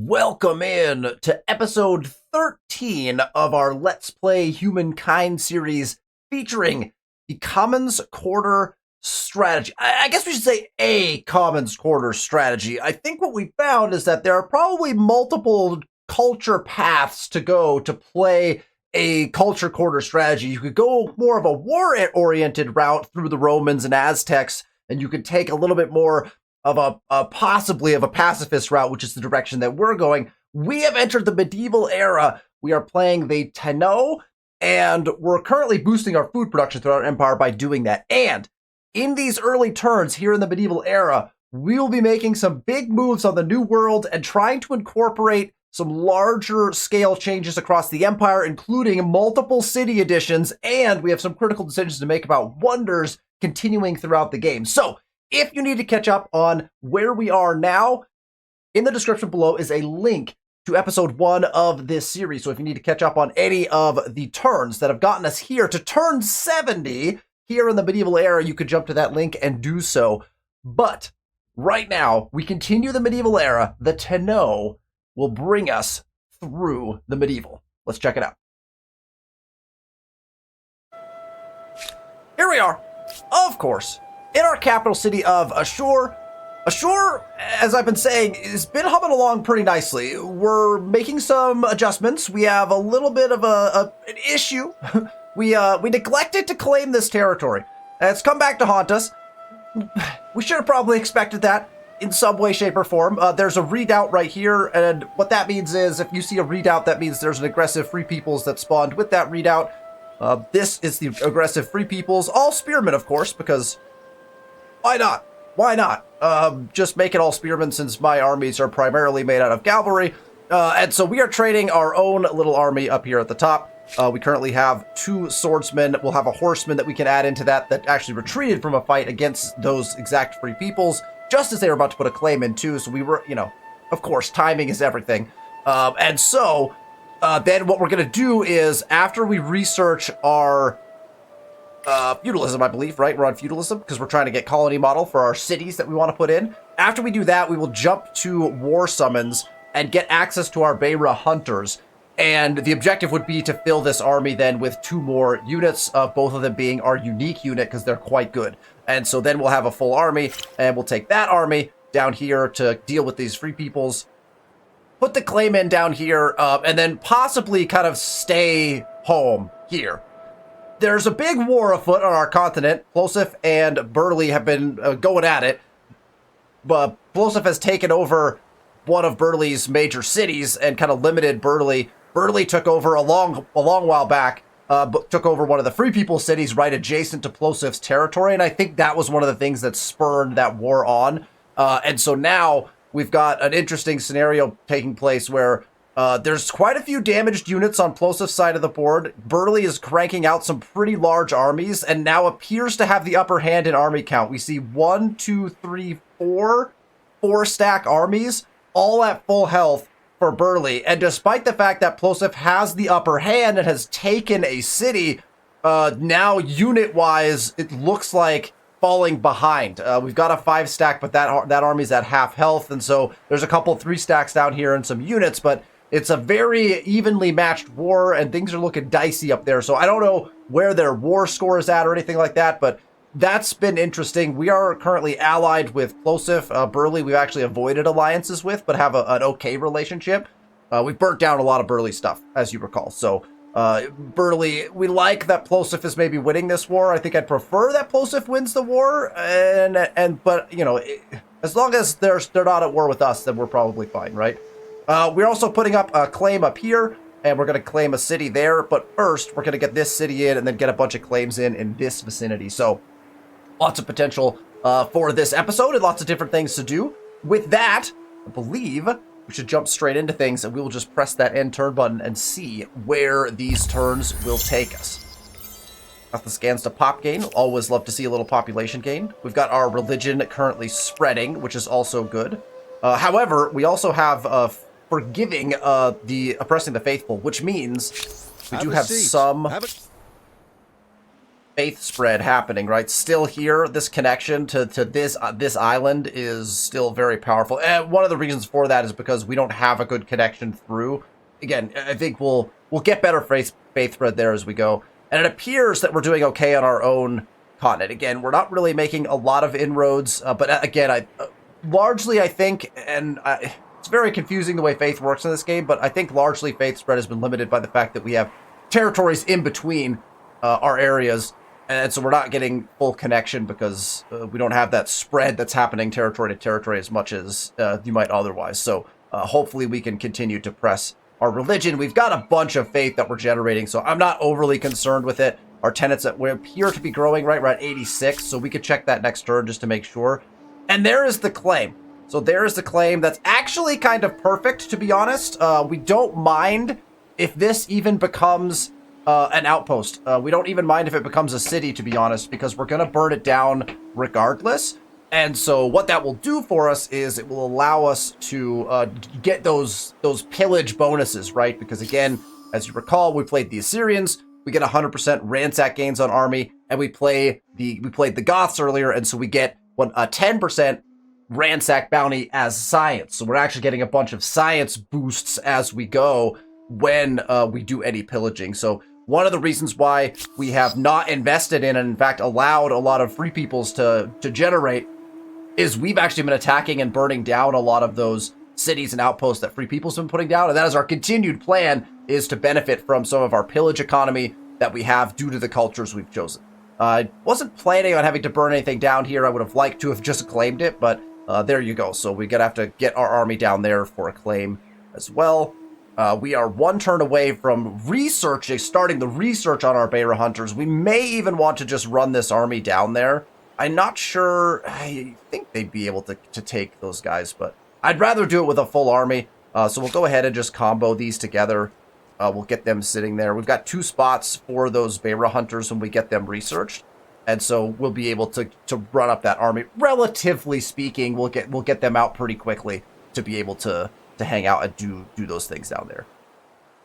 Welcome in to episode 13 of our Let's Play Humankind series featuring the Commons Quarter strategy. I guess we should say a Commons Quarter strategy. I think what we found is that there are probably multiple culture paths to go to play a culture quarter strategy. You could go more of a war-oriented route through the Romans and Aztecs, and you could take a little bit more of possibly of a pacifist route, which is the direction that we're going. We have entered the medieval era. We are playing the Tenno, and we're currently boosting our food production throughout our empire by doing that. And in these early turns here in the medieval era, we will be making some big moves on the New World and trying to incorporate some larger scale changes across the empire, including multiple city additions, and we have some critical decisions to make about wonders continuing throughout the game. So, if you need to catch up on where we are now, in the description below is a link to episode 1 of this series. So if you need to catch up on any of the turns that have gotten us here to turn 70 here in the medieval era, you could jump to that link and do so. But right now, we continue the medieval era. The Tenno will bring us through the medieval. Let's check it out. Here we are, of course, in our capital city of Ashur. Ashur, as I've been saying, has been humming along pretty nicely. We're making some adjustments. We have a little bit of an issue. We neglected to claim this territory. It's come back to haunt us. We should have probably expected that in some way, shape, or form. There's a redoubt right here, and what that means is if you see a redoubt, that means there's an aggressive Free Peoples that spawned with that redoubt. This is the aggressive Free Peoples, all spearmen, of course, because why not? Why not? Just make it all spearmen since my armies are primarily made out of cavalry. And so we are training our own little army up here at the top. We currently have 2 swordsmen. We'll have a horseman that we can add into that actually retreated from a fight against those exact Free Peoples, just as they were about to put a claim in too. So we were, of course, timing is everything. And so then what we're going to do is after we research our feudalism, I believe, right? We're on feudalism because we're trying to get colony model for our cities that we want to put in. After we do that, we will jump to war summons and get access to our Beira hunters. And the objective would be to fill this army then with 2 more units, both of them being our unique unit because they're quite good. And so then we'll have a full army, and we'll take that army down here to deal with these Free Peoples, put the claim in down here, and then possibly kind of stay home here. There's a big war afoot on our continent. Plosif and Burley have been going at it. But Plosif has taken over one of Burley's major cities and kind of limited Burley. Burley took over a long while back, but took over one of the Free People cities right adjacent to Plosif's territory. And I think that was one of the things that spurred that war on. And so now we've got an interesting scenario taking place where there's quite a few damaged units on Plosif's side of the board. Burley is cranking out some pretty large armies and now appears to have the upper hand in army count. We see 1, 2, 3, 4 stack armies, all at full health for Burley. And despite the fact that Plosif has the upper hand and has taken a city, now unit-wise, it looks like falling behind. We've got a 5 stack, but that army's at half health. And so there's a couple 3 stacks down here and some units, but it's a very evenly matched war, and things are looking dicey up there. So I don't know where their war score is at or anything like that, but that's been interesting. We are currently allied with Plosif. Burley we've actually avoided alliances with, but have an okay relationship. We've burnt down a lot of Burley stuff, as you recall. So Burley, we like that Plosif is maybe winning this war. I think I'd prefer that Plosif wins the war, but as long as they're not at war with us, then we're probably fine, right? We're also putting up a claim up here, and we're going to claim a city there. But first, we're going to get this city in and then get a bunch of claims in this vicinity. So lots of potential for this episode and lots of different things to do. With that, I believe we should jump straight into things, and we will just press that end turn button and see where these turns will take us. Got the scans to pop gain. Always love to see a little population gain. We've got our religion currently spreading, which is also good. However, we also have forgiving the oppressing the faithful, which means we do have some faith spread happening, right? Still here, this connection to this island is still very powerful. And one of the reasons for that is because we don't have a good connection through. Again, I think we'll get better faith spread there as we go. And it appears that we're doing okay on our own continent. Again, we're not really making a lot of inroads, but again, largely I think, it's very confusing the way faith works in this game, but I think largely faith spread has been limited by the fact that we have territories in between our areas, and so we're not getting full connection because we don't have that spread that's happening territory to territory as much as you might otherwise. So hopefully we can continue to press our religion. We've got a bunch of faith that we're generating, so I'm not overly concerned with it. Our tenants that we appear to be growing, right? We're at 86, so we could check that next turn just to make sure. And there is the claim. So there is the claim that's actually kind of perfect, to be honest. We don't mind if this even becomes an outpost. We don't even mind if it becomes a city, to be honest, because we're going to burn it down regardless. And so what that will do for us is it will allow us to get those pillage bonuses, right? Because again, as you recall, we played the Assyrians. We get 100% ransack gains on army, and we played the Goths earlier, and so we get a 10% ransack bounty as science. So we're actually getting a bunch of science boosts as we go when we do any pillaging. So one of the reasons why we have not invested in and in fact allowed a lot of free peoples to generate is we've actually been attacking and burning down a lot of those cities and outposts that free peoples have been putting down. And that is our continued plan, is to benefit from some of our pillage economy that we have due to the cultures we've chosen. I wasn't planning on having to burn anything down here. I would have liked to have just claimed it, but there you go. So we're going to have to get our army down there for a claim as well. We are one turn away from starting the research on our Beira Hunters. We may even want to just run this army down there. I'm not sure. I think they'd be able to take those guys, but I'd rather do it with a full army. So we'll go ahead and just combo these together. We'll get them sitting there. We've got 2 spots for those Beira Hunters when we get them researched. And so we'll be able to run up that army. Relatively speaking, we'll get them out pretty quickly to be able to hang out and do those things down there.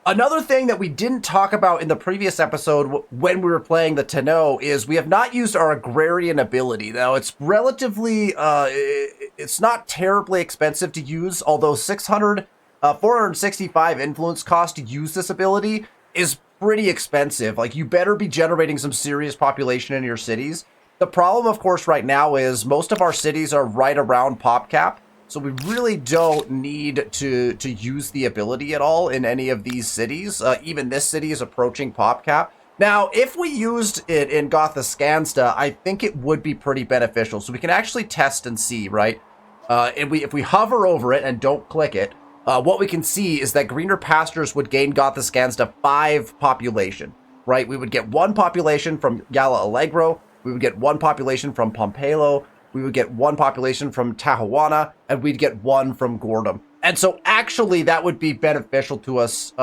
Another thing that we didn't talk about in the previous episode when we were playing the Tenno is we have not used our agrarian ability. Now, it's relatively, it's not terribly expensive to use, although 465 influence cost to use this ability is pretty expensive. Like, you better be generating some serious population in your cities. The problem, of course, right now is most of our cities are right around pop cap. So we really don't need to use the ability at all in any of these cities. Even this city is approaching pop cap. Now, if we used it in Gothiscansta, I think it would be pretty beneficial. So we can actually test and see, right? If we hover over it and don't click it, what we can see is that Greener Pastures would gain Gothiscansta 5 population, right? We would get 1 population from Gala Allegro. We would get 1 population from Pompelo. We would get 1 population from Tahuana, and we'd get 1 from Gordom. And so actually that would be beneficial to us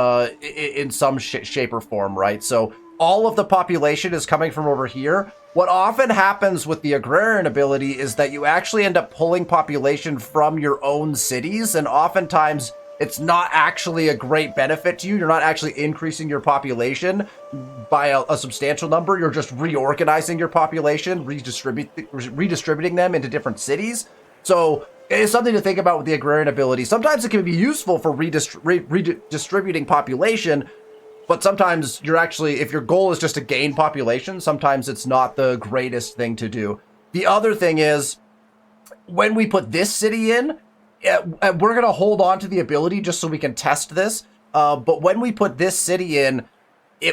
in some shape or form, right? So all of the population is coming from over here. What often happens with the agrarian ability is that you actually end up pulling population from your own cities, and oftentimes it's not actually a great benefit to you. You're not actually increasing your population by a substantial number. You're just reorganizing your population, redistributing them into different cities. So it's something to think about with the agrarian ability. Sometimes it can be useful for redistributing population, but sometimes you're actually, if your goal is just to gain population, sometimes it's not the greatest thing to do. The other thing is, when we put this city in, we're going to hold on to the ability just so we can test this. But when we put this city in,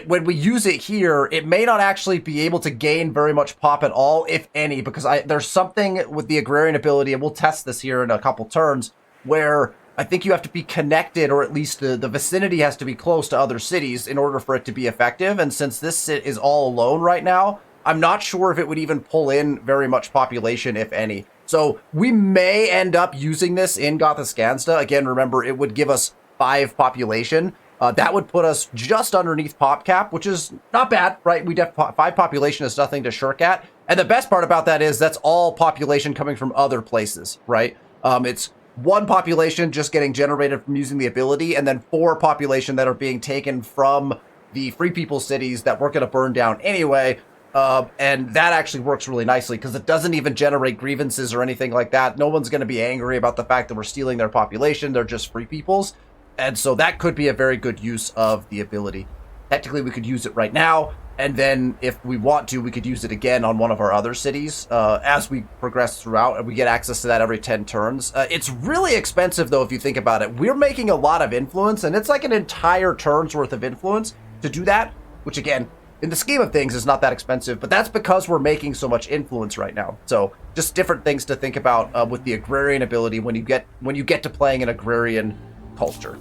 when we use it here, it may not actually be able to gain very much pop at all, if any, because there's something with the agrarian ability, and we'll test this here in a couple turns, where I think you have to be connected, or at least the vicinity has to be close to other cities in order for it to be effective. And since this is all alone right now, I'm not sure if it would even pull in very much population, if any. So we may end up using this in Gothiscansta. Again, remember, it would give us 5 population. That would put us just underneath pop cap, which is not bad, right? 5 population is nothing to shirk at. And the best part about that is that's all population coming from other places, right? It's 1 population just getting generated from using the ability, and then 4 population that are being taken from the free people cities that we're going to burn down anyway. And that actually works really nicely because it doesn't even generate grievances or anything like that. No one's going to be angry about the fact that we're stealing their population. They're just free peoples. And so that could be a very good use of the ability. Technically, we could use it right now. And then if we want to, we could use it again on one of our other cities as we progress throughout. And we get access to that every 10 turns. It's really expensive, though, if you think about it. We're making a lot of influence, and it's like an entire turn's worth of influence to do that, which, again, in the scheme of things is not that expensive, but that's because we're making so much influence right now. So just different things to think about with the agrarian ability when you get to playing an agrarian culture.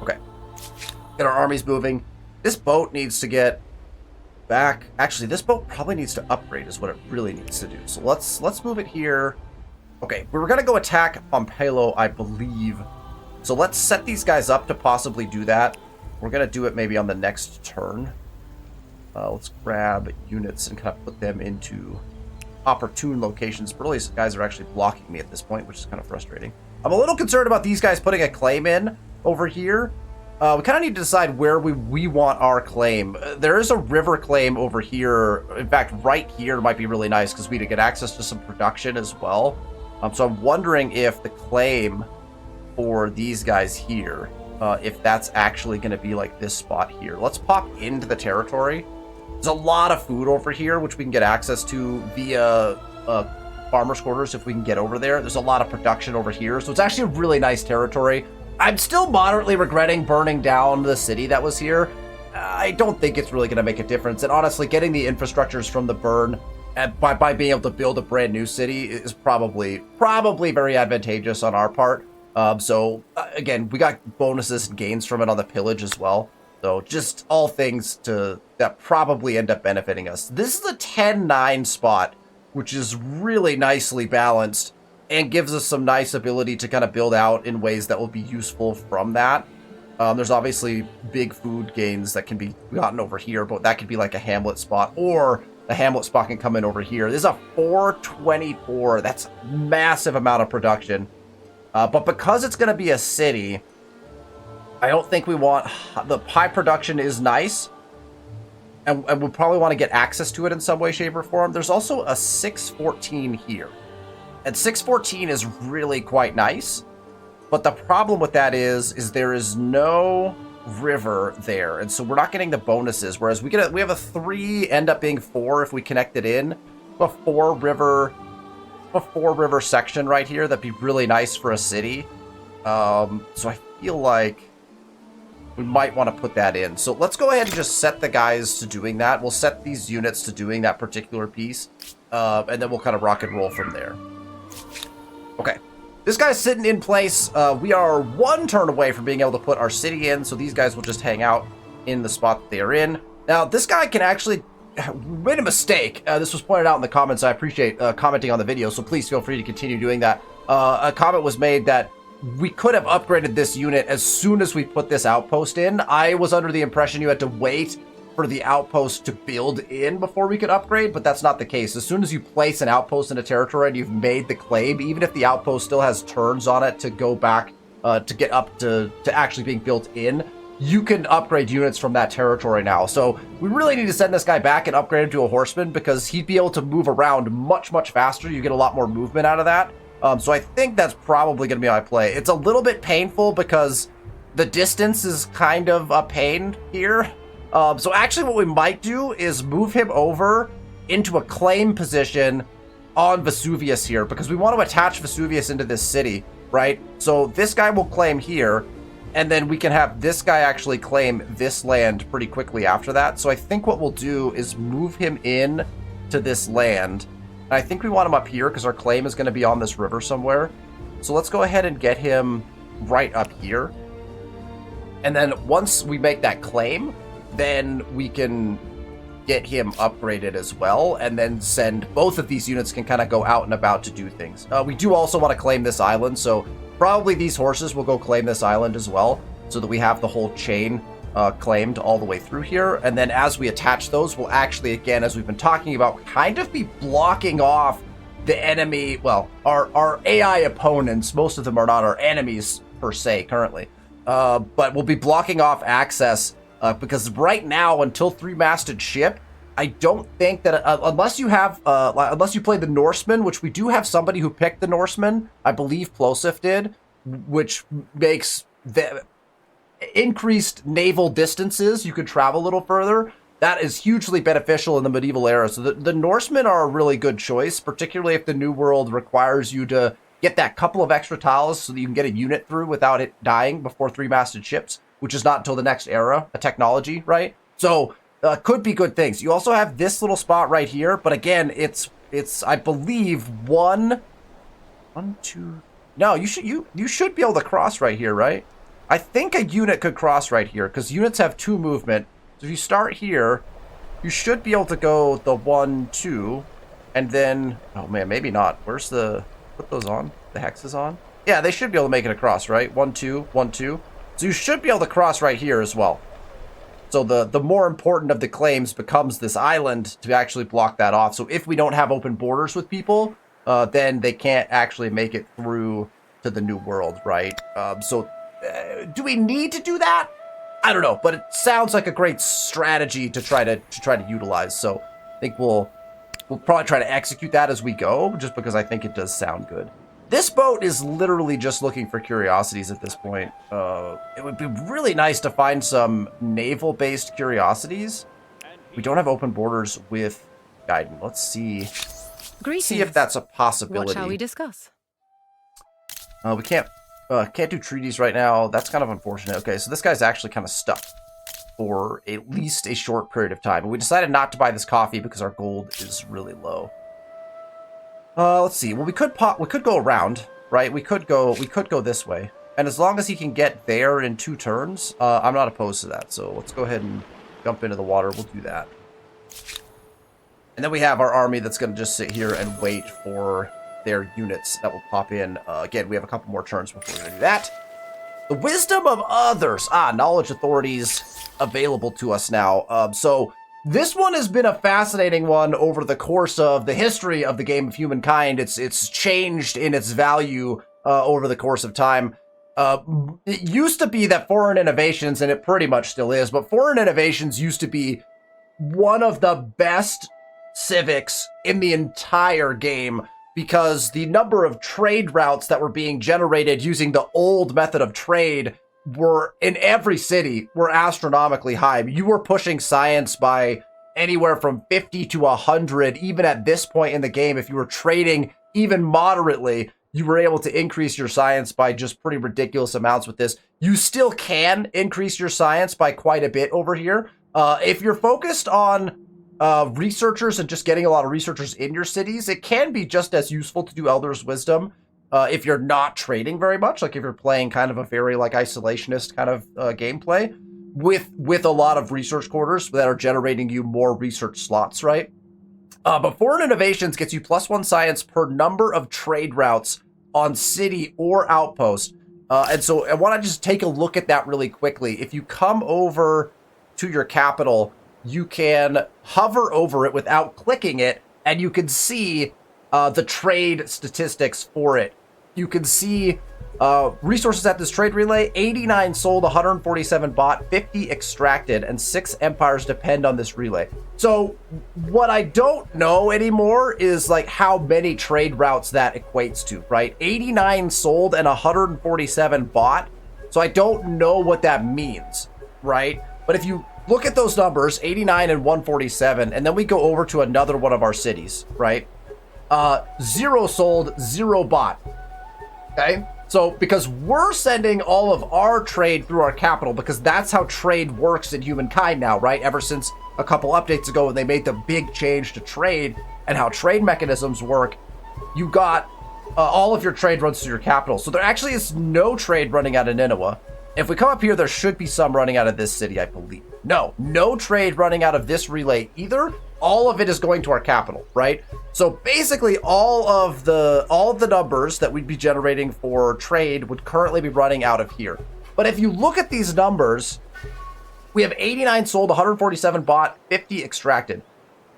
Okay, get our armies moving. This boat needs to get back. Actually, this boat probably needs to upgrade is what it really needs to do. So let's move it here. Okay, we were gonna go attack Pompelo, I believe. So let's set these guys up to possibly do that. We're gonna do it maybe on the next turn. Let's grab units and kind of put them into opportune locations. Really, these guys are actually blocking me at this point, which is kind of frustrating. I'm a little concerned about these guys putting a claim in over here. We kind of need to decide where we want our claim. There is a river claim over here. In fact, right here might be really nice because we could get access to some production as well. So I'm wondering if the claim for these guys here, if that's actually going to be like this spot here. Let's pop into the territory. There's a lot of food over here, which we can get access to via farmer's quarters if we can get over there. There's a lot of production over here, so it's actually a really nice territory. I'm still moderately regretting burning down the city that was here. I don't think it's really going to make a difference, and honestly, getting the infrastructures from the burn by being able to build a brand new city is probably very advantageous on our part. So again, we got bonuses and gains from it on the pillage as well. So just all things that probably end up benefiting us. This is a 10-9 spot, which is really nicely balanced and gives us some nice ability to kind of build out in ways that will be useful from that. There's obviously big food gains that can be gotten over here, but that could be like a hamlet spot, or a hamlet spot can come in over here. This is a 424. That's a massive amount of production. But because it's going to be a city, I don't think we want... The high production is nice, and we'll probably want to get access to it in some way, shape, or form. There's also a 614 here. And 614 is really quite nice, but the problem with that is there is no river there, and so we're not getting the bonuses, whereas we have a 3, end up being 4 if we connect it in. A 4 river section right here that'd be really nice for a city. So I feel like we might want to put that in. So let's go ahead and just set the guys to doing that. We'll set these units to doing that particular piece, and then we'll kind of rock and roll from there. Okay, this guy's sitting in place. We are 1 turn away from being able to put our city in, so these guys will just hang out in the spot that they are in. Now, this guy can actually... We made a mistake. This was pointed out in the comments. I appreciate commenting on the video, so please feel free to continue doing that. A comment was made that we could have upgraded this unit as soon as we put this outpost in. I was under the impression you had to wait for the outpost to build in before we could upgrade, but that's not the case. As soon as you place an outpost in a territory and you've made the claim, even if the outpost still has turns on it to go back to get up to actually being built in, you can upgrade units from that territory now. So we really need to send this guy back and upgrade him to a horseman because he'd be able to move around much, much faster. You get a lot more movement out of that. So I think that's probably going to be my play. It's a little bit painful because the distance is kind of a pain here. So actually what we might do is move him over into a claim position on Vesuvius here because we want to attach Vesuvius into this city, right? So this guy will claim here, and then we can have this guy actually claim this land pretty quickly after that. So I think what we'll do is move him in to this land. And I think we want him up here because our claim is going to be on this river somewhere. So let's go ahead and get him right up here. And then once we make that claim, then we can get him upgraded as well, and then send both of these units can kind of go out and about to do things. We do also want to claim this island, so probably these horses will go claim this island as well, so that we have the whole chain claimed all the way through here. And then as we attach those, we'll actually, again, as we've been talking about, kind of be blocking off the enemy, well, our AI opponents. Most of them are not our enemies per se currently, but we'll be blocking off access because right now, until 3-masted ship, I don't think that unless you have unless you play the Norseman, which we do have somebody who picked the Norseman, I believe Plosif did, which makes the increased naval distances. You could travel a little further. That is hugely beneficial in the medieval era. So the Norsemen are a really good choice, particularly if the New World requires you to get that couple of extra tiles so that you can get a unit through without it dying before 3-masted ships, which is not until the next era, a technology, right? So could be good things. You also have this little spot right here, but again, it's I believe one, two. No, you should be able to cross right here, right? I think a unit could cross right here because units have 2 movement. So if you start here, you should be able to go the 1, 2, and then, oh man, maybe not. Where's the, put those on, the hexes on? Yeah, they should be able to make it across, right? 1, 2, 1, 2. So you should be able to cross right here as well. So the more important of the claims becomes this island to actually block that off. So if we don't have open borders with people, then they can't actually make it through to the New World, right? Do we need to do that? I don't know, but it sounds like a great strategy to try to utilize. So I think we'll probably try to execute that as we go, just because I think it does sound good. This boat is literally just looking for curiosities at this point. It would be really nice to find some naval-based curiosities. We don't have open borders with Gaiden. Let's see. Greetings. See if that's a possibility. What shall we discuss? We can't do treaties right now. That's kind of unfortunate. Okay, so this guy's actually kind of stuck for at least a short period of time. And we decided not to buy this coffee because our gold is really low. Let's see. Well, we could go around, right? We could go this way. And as long as he can get there in 2 turns, I'm not opposed to that. So let's go ahead and jump into the water. We'll do that. And then we have our army that's going to just sit here and wait for their units that will pop in. Again, we have a couple more turns before we're going to do that. The wisdom of others. Knowledge authorities available to us now. So this one has been a fascinating one over the course of the history of the game of Humankind. It's changed in its value over the course of time. It used to be that foreign innovations, and it pretty much still is, but foreign innovations used to be one of the best civics in the entire game, because the number of trade routes that were being generated using the old method of trade were in every city were astronomically high. You were pushing science by anywhere from 50 to 100. Even at this point in the game, if you were trading even moderately, you were able to increase your science by just pretty ridiculous amounts with this. You still can increase your science by quite a bit over here. If you're focused on researchers and just getting a lot of researchers in your cities, it can be just as useful to do Elder's Wisdom if you're not trading very much, like if you're playing kind of a very like isolationist kind of gameplay with a lot of research quarters that are generating you more research slots, right? But foreign innovations gets you +1 science per number of trade routes on city or outpost. And so I want to just take a look at that really quickly. If you come over to your capital, you can hover over it without clicking it, and you can see the trade statistics for it. You can see resources at this trade relay: 89 sold, 147 bought, 50 extracted, and 6 empires depend on this relay. So what I don't know anymore is like how many trade routes that equates to, right? 89 sold and 147 bought. So I don't know what that means, right? But if you look at those numbers, 89 and 147, and then we go over to another one of our cities, right? 0 sold, 0 bought. Okay? So because we're sending all of our trade through our capital, because that's how trade works in Humankind now, right? Ever since a couple updates ago when they made the big change to trade and how trade mechanisms work, you got all of your trade runs through your capital. So there actually is no trade running out of Nineveh. If we come up here, there should be some running out of this city, I believe. No trade running out of this relay either. All of it is going to our capital, right? So basically all of the numbers that we'd be generating for trade would currently be running out of here. But if you look at these numbers, we have 89 sold, 147 bought, 50 extracted.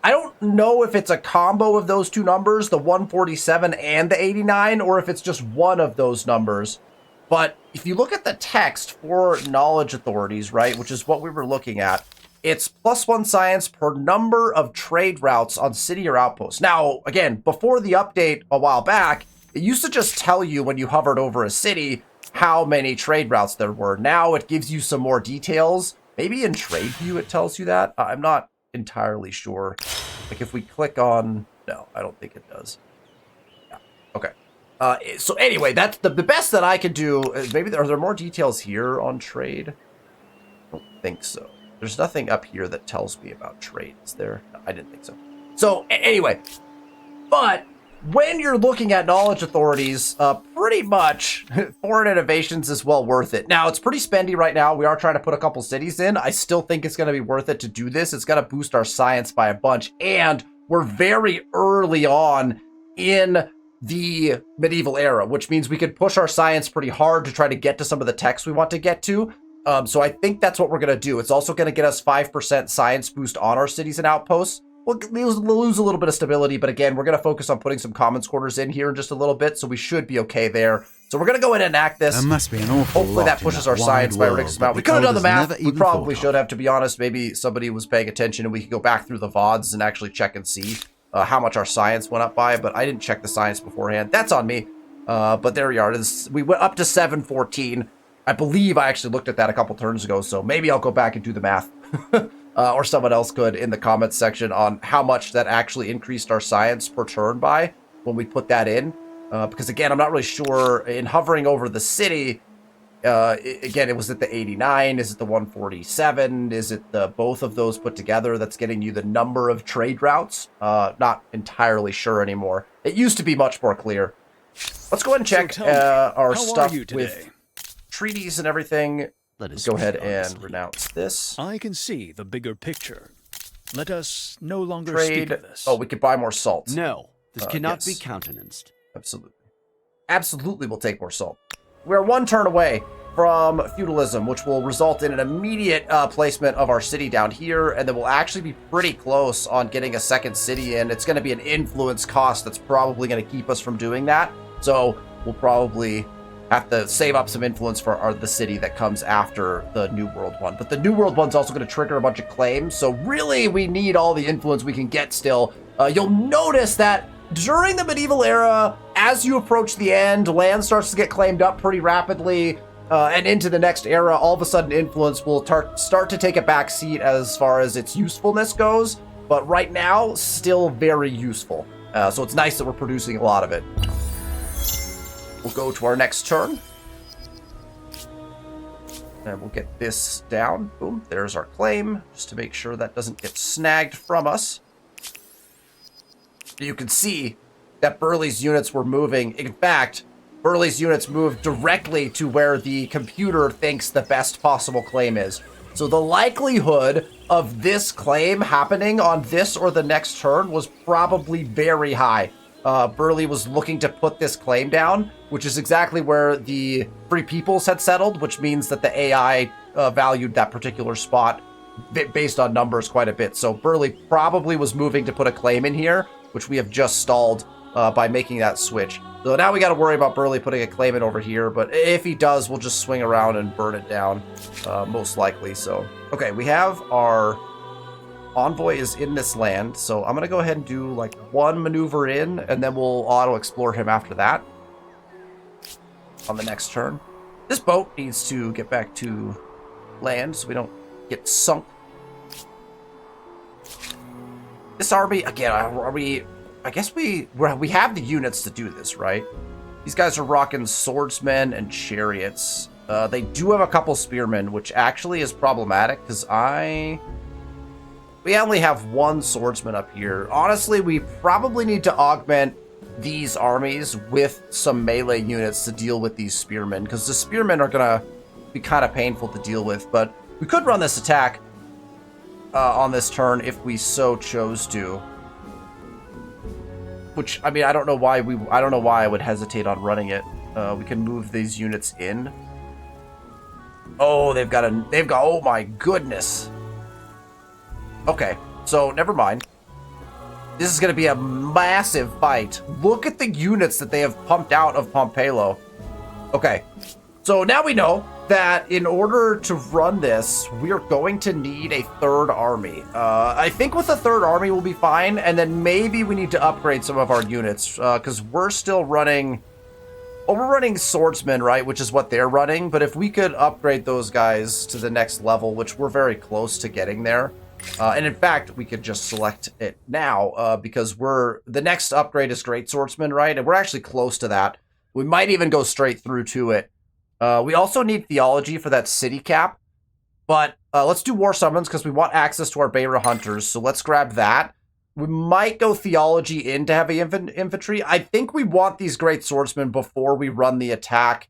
I don't know if it's a combo of those two numbers, the 147 and the 89, or if it's just one of those numbers. But if you look at the text for knowledge authorities, right, which is what we were looking at, it's +1 science per number of trade routes on city or outpost. Now, again, before the update a while back, it used to just tell you when you hovered over a city how many trade routes there were. Now it gives you some more details. Maybe in trade view it tells you that. I'm not entirely sure. Like if we click on... No, I don't think it does. Yeah. Okay. So anyway, that's the best that I can do. Maybe are there more details here on trade? I don't think so. There's nothing up here that tells me about trade, is there? No, I didn't think so. So anyway, but when you're looking at knowledge authorities, pretty much foreign innovations is well worth it. Now, it's pretty spendy right now. We are trying to put a couple cities in. I still think it's going to be worth it to do this. It's going to boost our science by a bunch. And we're very early on in the medieval era, which means we could push our science pretty hard to try to get to some of the texts we want to get to. So I think that's what we're going to do. It's also going to get us 5% science boost on our cities and outposts. We'll lose a little bit of stability, but again, we're going to focus on putting some commons quarters in here in just a little bit, so we should be okay there. So we're going to go in and enact this. There must be an awful Hopefully that pushes our science by a ridiculous amount. We could have done the math. We probably should have, to be honest. Maybe somebody was paying attention and we could go back through the VODs and actually check and see how much our science went up by, but I didn't check the science beforehand. That's on me. But there we are. We went up to 714. I believe I actually looked at that a couple turns ago, so maybe I'll go back and do the math. Or someone else could in the comments section on how much that actually increased our science per turn by when we put that in. Because again, I'm not really sure. In hovering over the city, again, it was at the 89. Is it the 147? Is it the both of those put together that's getting you the number of trade routes? Not entirely sure anymore. It used to be much more clear. Let's go ahead and check our stuff with treaties and everything. Let us go ahead and renounce this. I can see the bigger picture. Let us no longer trade. speak of this. Oh, we could buy more salt. No, this cannot yes. be countenanced. Absolutely. Absolutely we'll take more salt. We're one turn away from feudalism, which will result in an immediate placement of our city down here, and then we'll actually be pretty close on getting a second city in. It's going to be an influence cost that's probably going to keep us from doing that. So we'll probably have to save up some influence for the city that comes after the New World one. But the New World one's also going to trigger a bunch of claims, so really we need all the influence we can get still. You'll notice that during the medieval era, as you approach the end, land starts to get claimed up pretty rapidly, and into the next era, all of a sudden influence will start to take a back seat as far as its usefulness goes, but right now, still very useful. So it's nice that we're producing a lot of it. We'll go to our next turn. And we'll get this down. Boom, there's our claim, just to make sure that doesn't get snagged from us. You can see that Burley's units were moving. In fact, Burley's units moved directly to where the computer thinks the best possible claim is. So the likelihood of this claim happening on this or the next turn was probably very high. Burley was looking to put this claim down, which is exactly where the Free Peoples had settled, which means that the AI valued that particular spot based on numbers quite a bit. So Burley probably was moving to put a claim in here, which we have just stalled by making that switch. So now we got to worry about Burley putting a claim in over here, but if he does, we'll just swing around and burn it down, most likely. So, okay, we have our envoy is in this land, so I'm going to go ahead and do like one maneuver in, and then we'll auto-explore him after that on the next turn. This boat needs to get back to land so we don't get sunk. This army, again, are we... I guess we have the units to do this, right? These guys are rocking swordsmen and chariots. They do have a couple spearmen, which actually is problematic because we only have one swordsman up here. Honestly, we probably need to augment these armies with some melee units to deal with these spearmen, because the spearmen are gonna be kind of painful to deal with. But we could run this attack on this turn if we so chose to. Which, I mean, I don't know why I would hesitate on running it. We can move these units in. Oh, they've got, oh my goodness. Okay, so never mind. This is going to be a massive fight. Look at the units that they have pumped out of Pompelo. Okay, so now we know that in order to run this, we are going to need a third army. I think with the third army we'll be fine, and then maybe we need to upgrade some of our units, because we're still running... Well, we're running swordsmen, right, which is what they're running, but if we could upgrade those guys to the next level, which we're very close to getting there, and in fact, we could just select it now, because the next upgrade is great swordsman, right, and we're actually close to that. We might even go straight through to it. We also need theology for that city cap, but let's do war summons because we want access to our Beira hunters, so let's grab that. We might go theology into heavy infantry. I think we want these great swordsmen before we run the attack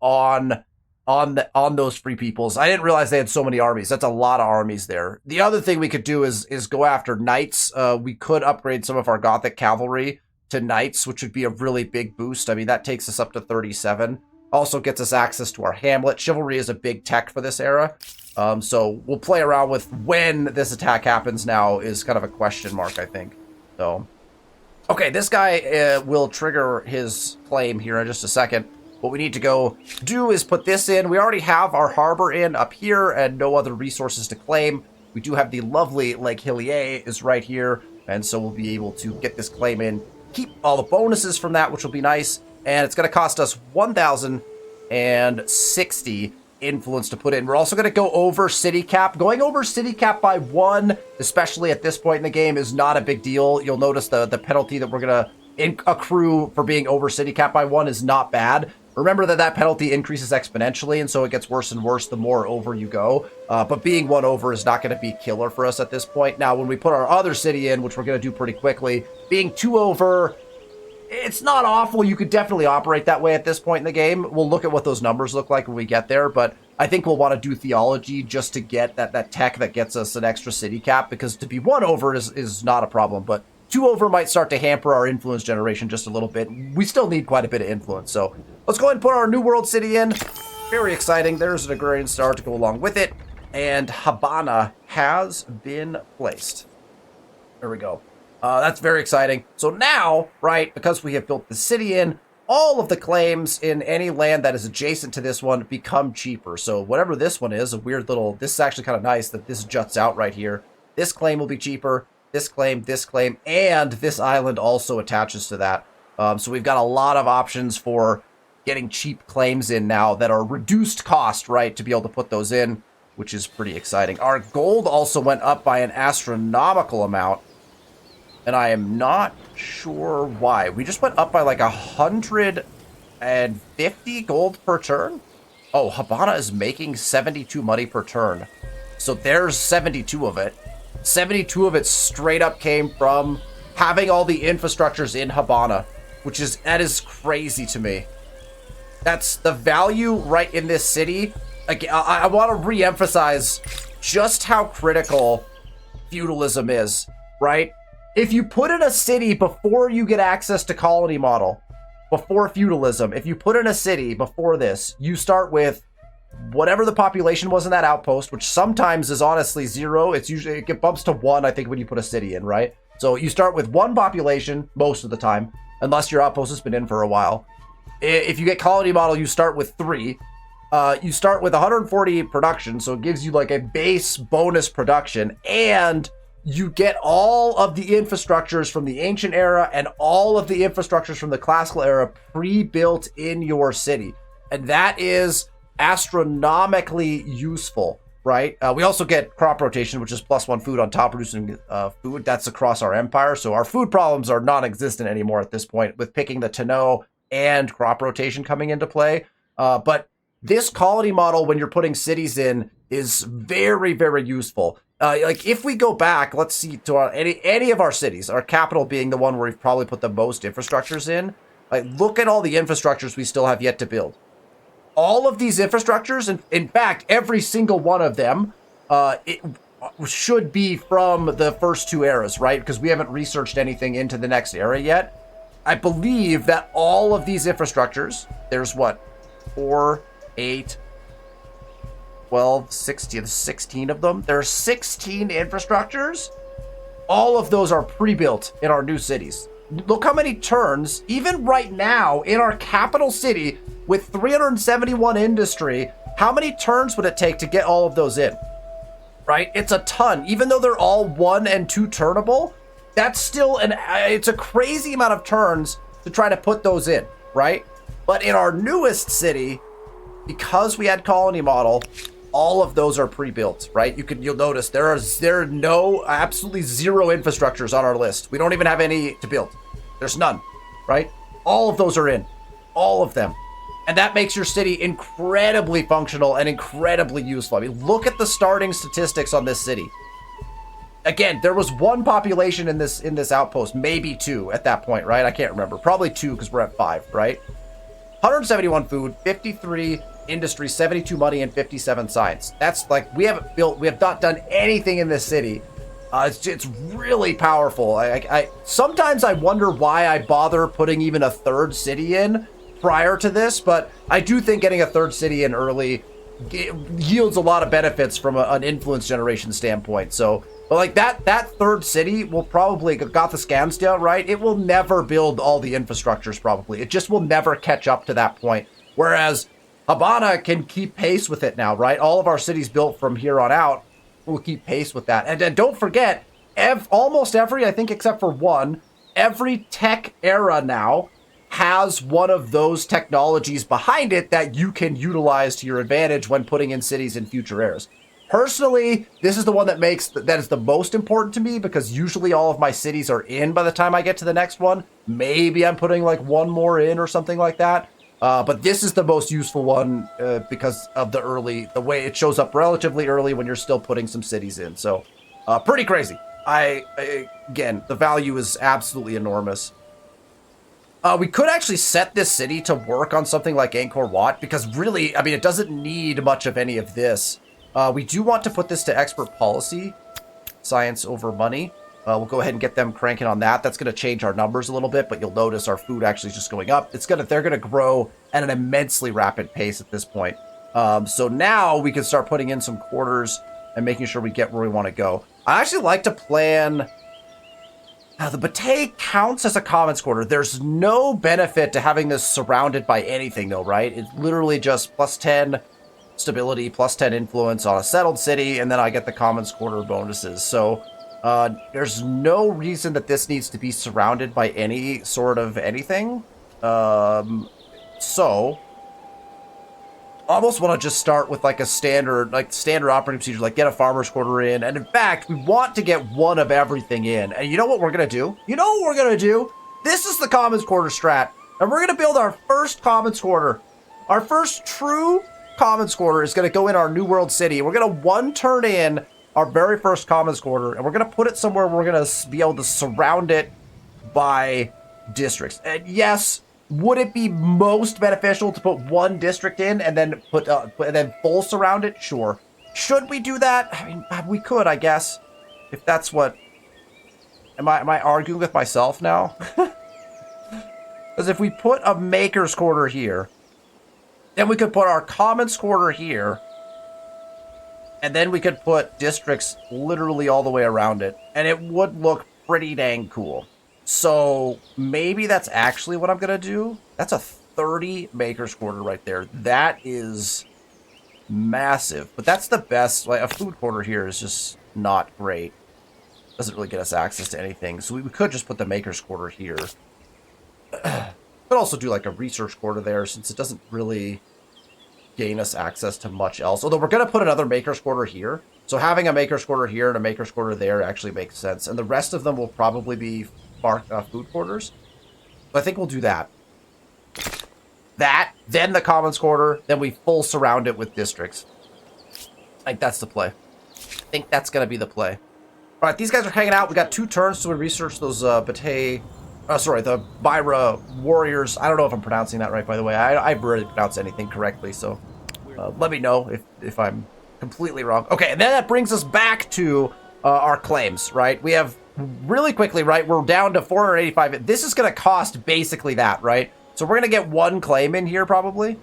on those free peoples. I didn't realize they had so many armies. That's a lot of armies there. The other thing we could do is go after knights. We could upgrade some of our Gothic cavalry to knights, which would be a really big boost. I mean, that takes us up to 37. Also gets us access to our hamlet. Chivalry is a big tech for this era. So we'll play around with when this attack happens now is kind of a question mark, I think. So, okay, this guy will trigger his claim here in just a second. What we need to go do is put this in. We already have our harbor in up here and no other resources to claim. We do have the lovely Lake Hillier is right here. And so we'll be able to get this claim in, keep all the bonuses from that, which will be nice. And it's going to cost us 1,060 influence to put in. We're also going to go over city cap. Going over city cap by 1, especially at this point in the game, is not a big deal. You'll notice the penalty that we're going to accrue for being over city cap by 1 is not bad. Remember that penalty increases exponentially, and so it gets worse and worse the more over you go. But being 1 over is not going to be killer for us at this point. Now, when we put our other city in, which we're going to do pretty quickly, being 2 over... It's not awful. You could definitely operate that way at this point in the game. We'll look at what those numbers look like when we get there, but I think we'll want to do theology just to get that tech that gets us an extra city cap, because to be 1 over is not a problem, but 2 over might start to hamper our influence generation just a little bit. We still need quite a bit of influence, so let's go ahead and put our New World City in. Very exciting. There's an agrarian star to go along with it, and Habana has been placed. There we go. That's very exciting. So now, right, because we have built the city in, all of the claims in any land that is adjacent to this one become cheaper. So whatever this one is, a weird little, this is actually kind of nice that this juts out right here. This claim will be cheaper, this claim, and this island also attaches to that. So we've got a lot of options for getting cheap claims in now that are reduced cost, right, to be able to put those in, which is pretty exciting. Our gold also went up by an astronomical amount. And I am not sure why. We just went up by like 150 gold per turn. Oh, Habana is making 72 money per turn. So there's 72 of it. 72 of it straight up came from having all the infrastructures in Habana, that is crazy to me. That's the value right in this city. Again, I want to re-emphasize just how critical feudalism is, right? If you put in a city before you get access to colony model, before feudalism, if you put in a city before this, you start with whatever the population was in that outpost, which sometimes is honestly 0. It bumps to 1, I think, when you put a city in, right? So you start with 1 population most of the time, unless your outpost has been in for a while. If you get colony model, you start with 3. You start with 140 production, so it gives you like a base bonus production, and you get all of the infrastructures from the ancient era and all of the infrastructures from the classical era pre-built in your city. And that is astronomically useful, right? We also get crop rotation, which is +1 food on top producing food. That's across our empire. So our food problems are non-existent anymore at this point with picking the tonneau and crop rotation coming into play. But this colony model, when you're putting cities in, is very, very useful. Like if we go back, let's see, to any of our cities, our capital being the one where we've probably put the most infrastructures in. Like, look at all the infrastructures we still have yet to build. All of these infrastructures, and in fact, every single one of them, it should be from the first 2 eras, right? Because we haven't researched anything into the next era yet. I believe that all of these infrastructures, there's what, 4, 8, 12, 16 of them. There are 16 infrastructures. All of those are pre-built in our new cities. Look how many turns, even right now, in our capital city, with 371 industry, How many turns would it take to get all of those in? Right? It's a ton. Even though they're all 1 and 2 turnable, that's still it's a crazy amount of turns to try to put those in, right? But in our newest city, because we had colony model, all of those are pre-built, right? You'll notice there are no, absolutely zero infrastructures on our list. We don't even have any to build. There's none, right? All of those are in, all of them. And that makes your city incredibly functional and incredibly useful. I mean, look at the starting statistics on this city. Again, there was 1 population in this outpost, maybe 2 at that point, right? I can't remember. Probably 2 because we're at 5, right? 171 food, 53 industry, 72 money, and 57 science. That's like, we have not done anything in this city. It's really powerful. Sometimes I wonder why I bother putting even a 3rd city in prior to this, but I do think getting a 3rd city in early yields a lot of benefits from an influence generation standpoint. So, but like that 3rd city will probably got the Scansdale, right? It will never build all the infrastructures probably. It just will never catch up to that point. Whereas Habana can keep pace with it now, right? All of our cities built from here on out will keep pace with that. And don't forget, almost every, I think except for 1, every tech era now has one of those technologies behind it that you can utilize to your advantage when putting in cities in future eras. Personally, this is the one that is the most important to me, because usually all of my cities are in by the time I get to the next one. Maybe I'm putting like 1 more in or something like that. But this is the most useful one because of the way it shows up relatively early when you're still putting some cities in. So pretty crazy. Again, the value is absolutely enormous. We could actually set this city to work on something like Angkor Wat, because really, I mean, it doesn't need much of any of this. We do want to put this to expert policy, science over money. We'll go ahead and get them cranking on that. That's going to change our numbers a little bit, but you'll notice our food actually is just going up. They're going to grow at an immensely rapid pace at this point. So now we can start putting in some quarters and making sure we get where we want to go. I actually like to plan. The Batey counts as a commons quarter. There's no benefit to having this surrounded by anything though, right? It's literally just +10 stability, +10 influence on a settled city, and then I get the commons quarter bonuses. So there's no reason that this needs to be surrounded by any sort of anything. So I almost want to just start with like a standard operating procedure, like get a farmer's quarter in. And in fact, we want to get 1 of everything in. And you know what we're going to do? This is the commons quarter strat. And we're going to build our first commons quarter. Our first true commons quarter is going to go in our New World City. We're going to 1 turn in our very first commons quarter, and we're going to put it somewhere where we're going to be able to surround it by districts. And yes, would it be most beneficial to put 1 district in and then full surround it? Sure. Should we do that? I mean, we could, I guess, if that's what. Am I arguing with myself now? Because if we put a maker's quarter here, then we could put our commons quarter here, and then we could put districts literally all the way around it, and it would look pretty dang cool. So maybe that's actually what I'm going to do. That's a 30 maker's quarter right there. That is massive, but that's the best. Like, a food quarter here is just not great. Doesn't really get us access to anything. So we could just put the maker's quarter here. Could also do like a research quarter there, since it doesn't really gain us access to much else. Although we're going to put another maker's quarter here. So having a maker's quarter here and a maker's quarter there actually makes sense. And the rest of them will probably be food quarters. So I think we'll do that. Then the commons quarter, then we full surround it with districts. I think that's the play. I think that's going to be the play. All right, these guys are hanging out. We got 2 turns to research those the Byra warriors. I don't know if I'm pronouncing that right, by the way. I rarely pronounce anything correctly, so let me know if I'm completely wrong. Okay, and then that brings us back to our claims, right? We have, really quickly, right, we're down to 485. This is going to cost basically that, right? So we're going to get 1 claim in here, probably.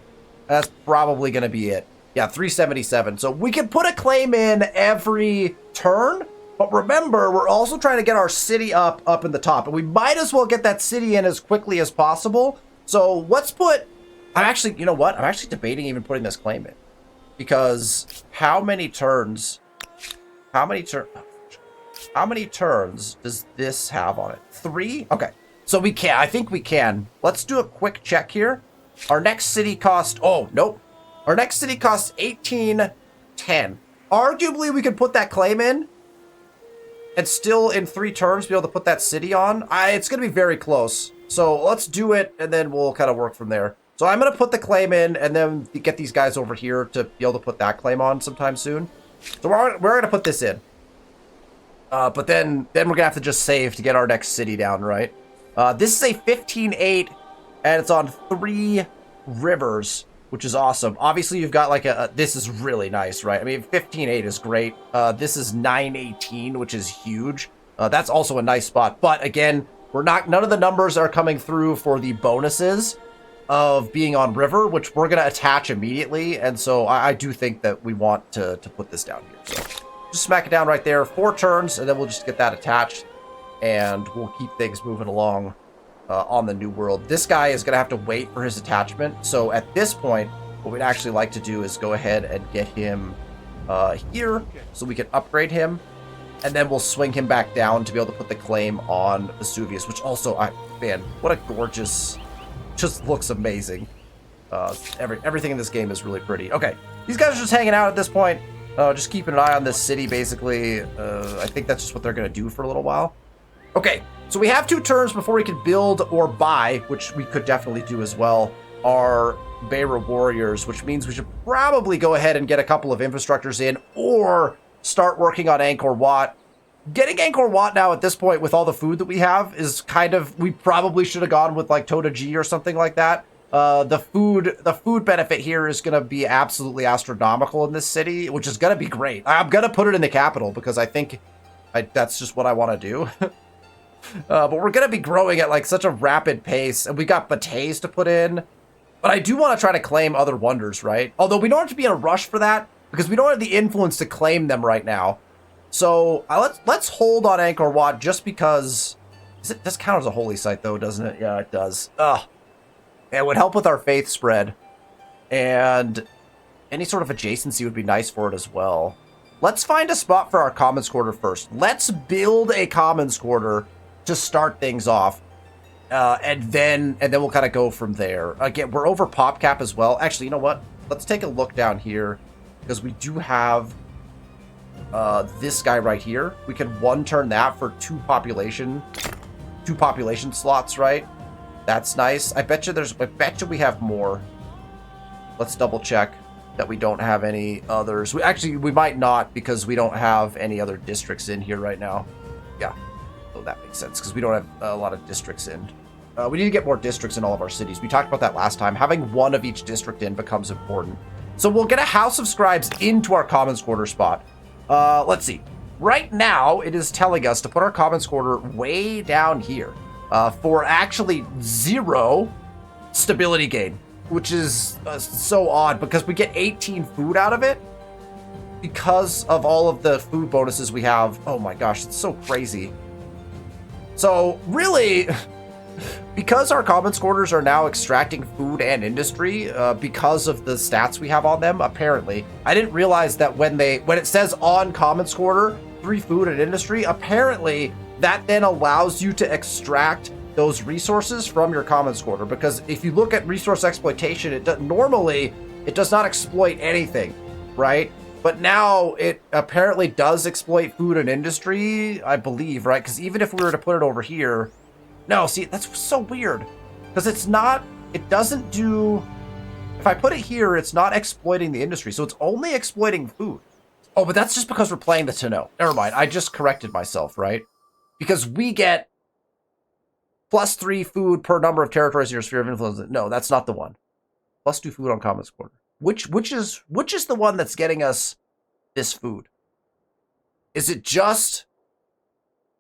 That's probably going to be it. Yeah, 377. So we can put a claim in every turn. But remember, we're also trying to get our city up in the top. And we might as well get that city in as quickly as possible. So let's put... you know what? I'm actually debating even putting this claim in. because how many turns does this have on it? 3? Okay. So we can. I think we can. Let's do a quick check here. Our next city cost... Oh, nope. Our next city costs 1810. Arguably, we could put that claim in and still in 3 turns be able to put that city on. It's going to be very close. So let's do it, and then we'll kind of work from there. So I'm going to put the claim in and then get these guys over here to be able to put that claim on sometime soon. So we're going to put this in. But then we're going to have to just save to get our next city down, right? This is a 15-8, and it's on 3 rivers, which is awesome. Obviously, you've got like this is really nice, right? I mean, 15-8 is great. This is 9-18, which is huge. That's also a nice spot. But again, none of the numbers are coming through for the bonuses of being on river, which we're going to attach immediately. And so I do think that we want to put this down here. So just smack it down right there. 4 turns, and then we'll just get that attached. And we'll keep things moving along on the new world. This guy is going to have to wait for his attachment. So at this point, what we'd actually like to do is go ahead and get him here so we can upgrade him. And then we'll swing him back down to be able to put the claim on Vesuvius, which also, man, what a gorgeous, just looks amazing. Everything in this game is really pretty. Okay, these guys are just hanging out at this point. Just keeping an eye on this city, basically. I think that's just what they're going to do for a little while. Okay, so we have 2 turns before we can build or buy, which we could definitely do as well, our Beira Warriors, which means we should probably go ahead and get a couple of infrastructures in or start working on Angkor Wat. Getting Angkor Wat now at this point with all the food that we have is kind of, we probably should have gone with like Tota G or something like that. The food benefit here is going to be absolutely astronomical in this city, which is going to be great. I'm going to put it in the capital because I think that's just what I want to do. But we're going to be growing at like such a rapid pace, and we got bateys to put in. But I do want to try to claim other wonders, right? Although we don't have to be in a rush for that because we don't have the influence to claim them right now. So let's hold on Angkor Wat just because it does count as a holy site though, doesn't it? Yeah, it does. It would help with our faith spread, and any sort of adjacency would be nice for it as well. Let's find a spot for our commons quarter first. Let's build a commons quarter to start things off, and then we'll kind of go from there. Again, we're over pop cap as well. Actually, you know what? Let's take a look down here because we do have this guy right here. We can 1-turn that for 2 population slots, right? That's nice. I bet you we have more. Let's double check that we don't have any others. We might not because we don't have any other districts in here right now. Yeah. So that makes sense because we don't have a lot of districts in. We need to get more districts in all of our cities. We talked about that last time. Having 1 of each district in becomes important. So we'll get a House of Scribes into our Commons Quarter spot. Let's see. Right now, it is telling us to put our Commons Quarter way down here for actually 0 stability gain, which is so odd because we get 18 food out of it because of all of the food bonuses we have. Oh my gosh, it's so crazy. So really, because our commons quarters are now extracting food and industry because of the stats we have on them, apparently. I didn't realize that when it says on commons quarter, 3 food and industry, apparently that then allows you to extract those resources from your commons quarter. Because if you look at resource exploitation, normally it does not exploit anything, right? But now it apparently does exploit food and industry, I believe, right? Because even if we were to put it over here, no, see, that's so weird. Because it doesn't do, if I put it here, it's not exploiting the industry. So it's only exploiting food. Oh, but that's just because we're playing the Tenno. Never mind, I just corrected myself, right? Because we get +3 food per number of territories in your sphere of influence. No, that's not the one. +2 food on commons quarter. Which is the one that's getting us this food? Is it just...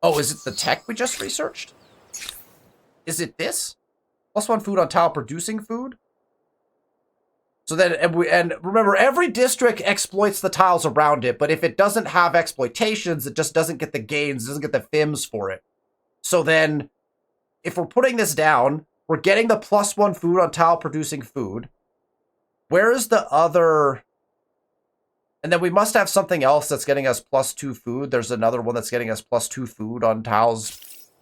Oh, is it the tech we just researched? Is it this? +1 food on tile producing food? So then, and remember, every district exploits the tiles around it, but if it doesn't have exploitations, it just doesn't get the gains, doesn't get the FIMs for it. So then, if we're putting this down, we're getting the +1 food on tile producing food. Where is the other... And then we must have something else that's getting us +2 food. There's another one that's getting us +2 food on tiles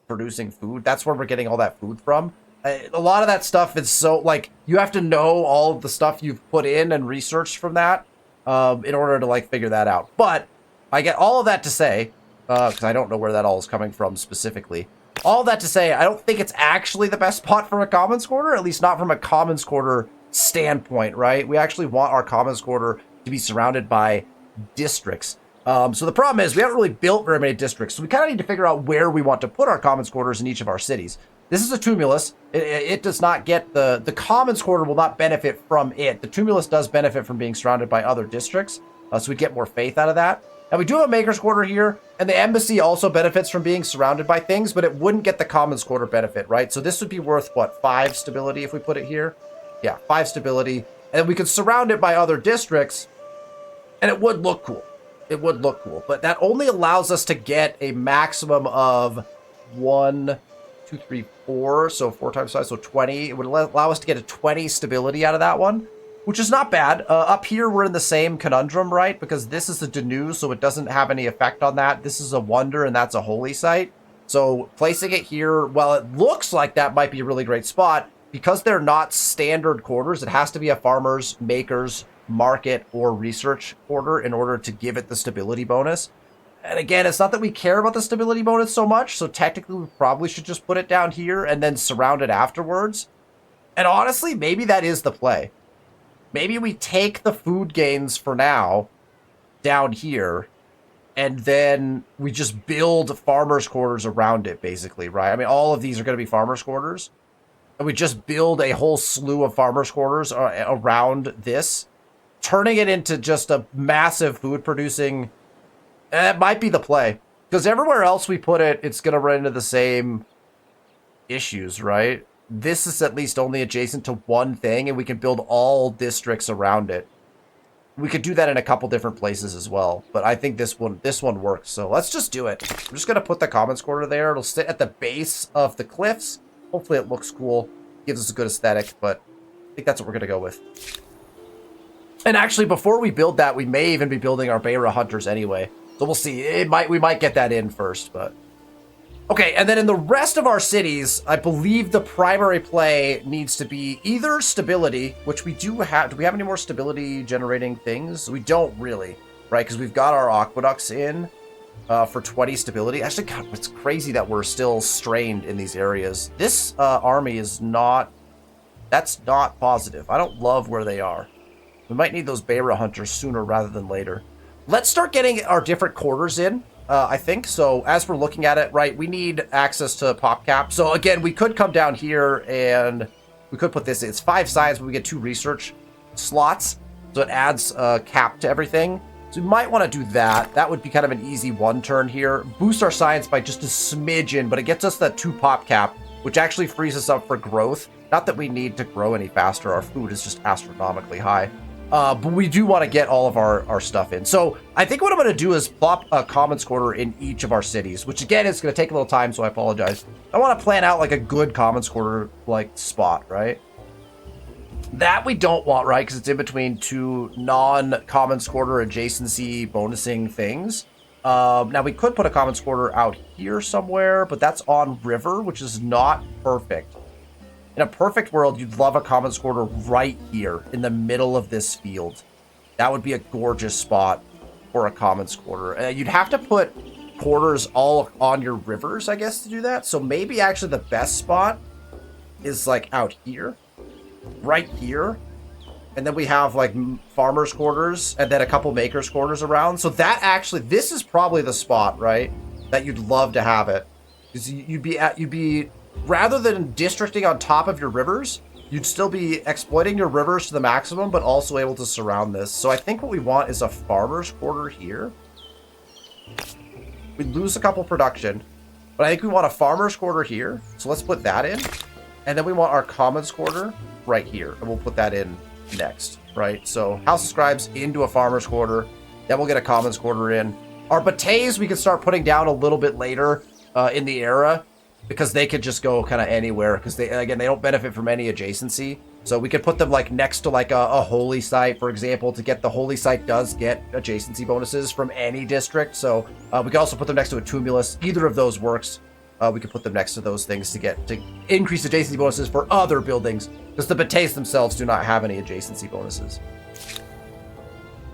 producing food. That's where we're getting all that food from. A lot of that stuff is so, like, you have to know all of the stuff you've put in and researched from that in order to, like, figure that out. But I get all of that to say, because I don't know where that all is coming from specifically. All that to say, I don't think it's actually the best spot for a commons quarter, at least not from a commons quarter standpoint, right? We actually want our commons quarter to be surrounded by districts. So the problem is we haven't really built very many districts, so we kind of need to figure out where we want to put our commons quarters in each of our cities. This is a tumulus. It does not get the commons quarter will not benefit from it. The tumulus does benefit from being surrounded by other districts, so we get more faith out of that. And we do have a maker's quarter here, and the embassy also benefits from being surrounded by things, but it wouldn't get the commons quarter benefit, right? So this would be worth, what, 5 stability if we put it here? Yeah, 5 stability. And we could surround it by other districts, and it would look cool. It would look cool, but that only allows us to get a maximum of 1, 2, 3, 4, so 4 times 5, so 20. It would allow us to get a 20 stability out of that one, which is not bad. Up here, we're in the same conundrum, right? Because this is a Danu, so it doesn't have any effect on that. This is a wonder, and that's a holy site. So placing it here, while it looks like that might be a really great spot, because they're not standard quarters, it has to be a farmer's, maker's, market, or research quarter in order to give it the stability bonus. And again, it's not that we care about the stability bonus so much, so technically we probably should just put it down here and then surround it afterwards. And honestly, maybe that is the play. Maybe we take the food gains for now down here, and then we just build farmers' quarters around it, basically, right? I mean, all of these are going to be farmers' quarters. And we just build a whole slew of farmers' quarters around this, turning it into just a massive food-producing... That might be the play. Because everywhere else we put it, it's going to run into the same issues, right? This is at least only adjacent to one thing, and we can build all districts around it. We could do that in a couple different places as well, but I think this one works, so let's just do it. I'm just going to put the commons quarter there. It'll sit at the base of the cliffs. Hopefully it looks cool, gives us a good aesthetic, but I think that's what we're going to go with. And actually, before we build that, we may even be building our Beira hunters anyway. So we'll see. We might get that in first, but... Okay, and then in the rest of our cities, I believe the primary play needs to be either stability, which we do have. Do we have any more stability generating things? We don't really, right? Because we've got our aqueducts in for 20 stability. Actually, God, it's crazy that we're still strained in these areas. This army is not... That's not positive. I don't love where they are. We might need those Beira hunters sooner rather than later. Let's start getting our different quarters in. I think. So as we're looking at it, right, we need access to pop cap. So again, we could come down here and we could put this in. It's 5 sides, but we get 2 research slots. So it adds cap to everything. So we might want to do that. That would be kind of an easy one turn here. Boost our science by just a smidgen, but it gets us that 2 pop cap, which actually frees us up for growth. Not that we need to grow any faster. Our food is just astronomically high. But we do want to get all of our stuff in. So I think what I'm going to do is plop a commons quarter in each of our cities, which again is going to take a little time, so I apologize. I want to plan out like a good commons quarter like spot, right? That we don't want, right? Because it's in between 2 non-commons quarter adjacency bonusing things. Now we could put a commons quarter out here somewhere, but that's on river, which is not perfect. In a perfect world, you'd love a commons quarter right here in the middle of this field. That would be a gorgeous spot for a commons quarter. You'd have to put quarters all on your rivers, I guess, to do that. So maybe actually the best spot is like out here, right here. And then we have like farmers' quarters and then a couple makers' quarters around. So that actually, this is probably the spot, right, that you'd love to have it. Because you'd be rather than districting on top of your rivers, you'd still be exploiting your rivers to the maximum, but also able to surround this. So I think what we want is a farmer's quarter here. We'd lose a couple production, but I think we want a farmer's quarter here. So let's put that in. And then we want our commons quarter right here. And we'll put that in next, right? So House of Scribes into a farmer's quarter. Then we'll get a commons quarter in. Our bateys we can start putting down a little bit later in the era, because they could just go kind of anywhere, because they don't benefit from any adjacency. So we could put them like next to like a holy site, for example. To get the holy site does get adjacency bonuses from any district. So we could also put them next to a tumulus. Either of those works. We could put them next to those things to increase adjacency bonuses for other buildings, because the Bates themselves do not have any adjacency bonuses.